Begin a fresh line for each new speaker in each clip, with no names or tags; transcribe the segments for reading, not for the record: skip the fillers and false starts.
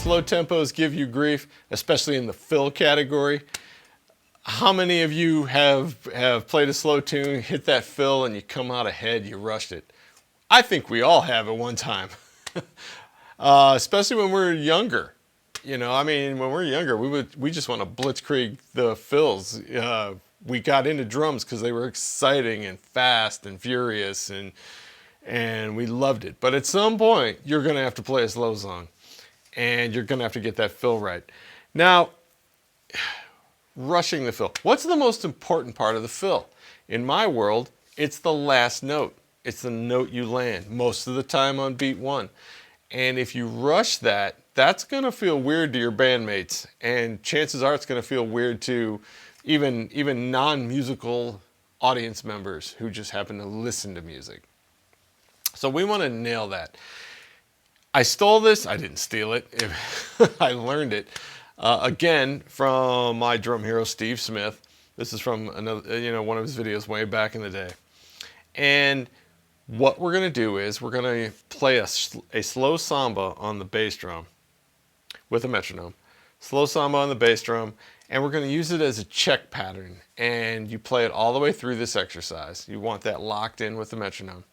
slow tempos give you grief, especially in the fill category? How many of you have played a slow tune, hit that fill, and you come out ahead, you rushed it? I think we all have at one time, especially when we're younger. You know, I mean, when we're younger, we just want to blitzkrieg the fills. We got into drums because they were exciting and fast and furious, and we loved it. But at some point, you're going to have to play a slow song, and you're going to have to get that fill right. Now, rushing the fill. What's the most important part of the fill? In my world, it's the last note. It's the note you land most of the time on beat one. And if you rush that, that's going to feel weird to your bandmates. And chances are it's going to feel weird to even non-musical audience members who just happen to listen to music. So we want to nail that. I stole this. I didn't steal it. I learned it. Again, from my drum hero, Steve Smith. This is from another, one of his videos way back in the day. And what we're going to do is we're going to play a slow samba on the bass drum with a metronome. Slow samba on the bass drum. And we're going to use it as a check pattern. And you play it all the way through this exercise. You want that locked in with the metronome.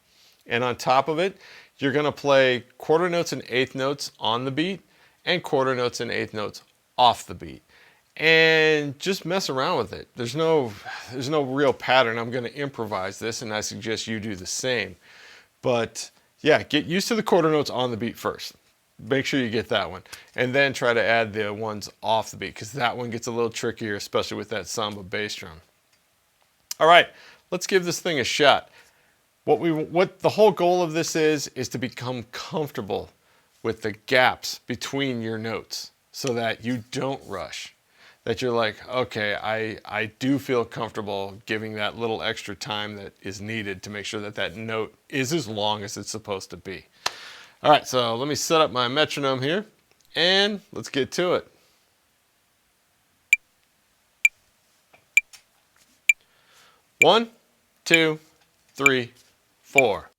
And on top of it, you're going to play quarter notes and eighth notes on the beat and quarter notes and eighth notes off the beat. And just mess around with it. There's no real pattern. I'm going to improvise this, and I suggest you do the same. But yeah, get used to the quarter notes on the beat first. Make sure you get that one. And then try to add the ones off the beat, because that one gets a little trickier, especially with that samba bass drum. All right, let's give this thing a shot. What the whole goal of this is to become comfortable with the gaps between your notes so that you don't rush. That you're like, okay, I do feel comfortable giving that little extra time that is needed to make sure that that note is as long as it's supposed to be. All right, so let me set up my metronome here, and let's get to it. 1, 2, 3, 4.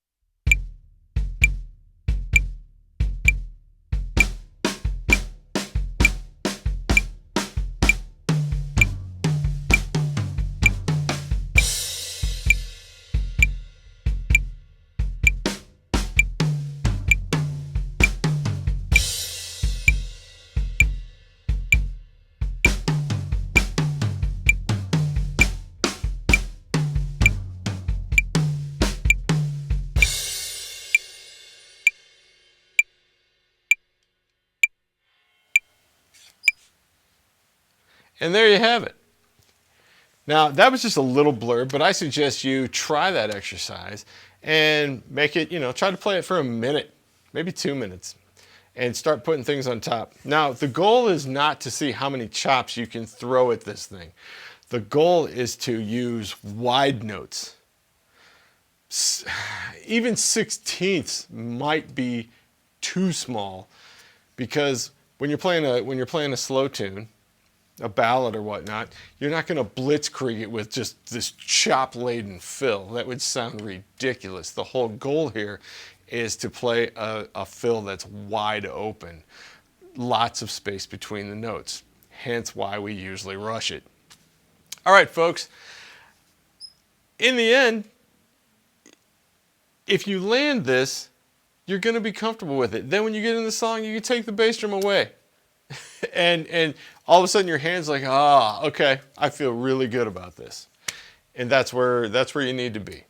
And there you have it. Now, that was just a little blurb, but I suggest you try that exercise and make it, try to play it for a minute, maybe 2 minutes, and start putting things on top. Now, the goal is not to see how many chops you can throw at this thing. The goal is to use wide notes. Even 16ths might be too small, because when you're playing a slow tune, a ballad or whatnot, you're not going to blitzkrieg it with just this chop-laden fill. That would sound ridiculous. The whole goal here is to play a fill that's wide open. Lots of space between the notes. Hence why we usually rush it. All right, folks. In the end, if you land this, you're going to be comfortable with it. Then when you get in the song, you can take the bass drum away. and all of a sudden your hand's like, okay, I feel really good about this. And that's where you need to be.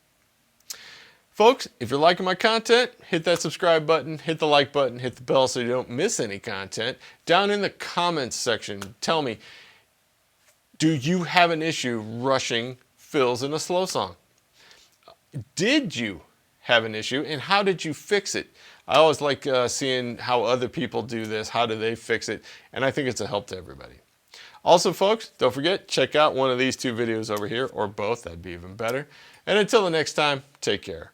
Folks, if you're liking my content, hit that subscribe button, hit the like button, hit the bell so you don't miss any content. Down in the comments section, tell me, do you have an issue rushing fills in a slow song? Did you have an issue, and how did you fix it? I always like seeing how other people do this. How do they fix it? And I think it's a help to everybody. Also, folks, don't forget, check out one of these 2 videos over here, or both. That'd be even better. And until the next time, take care.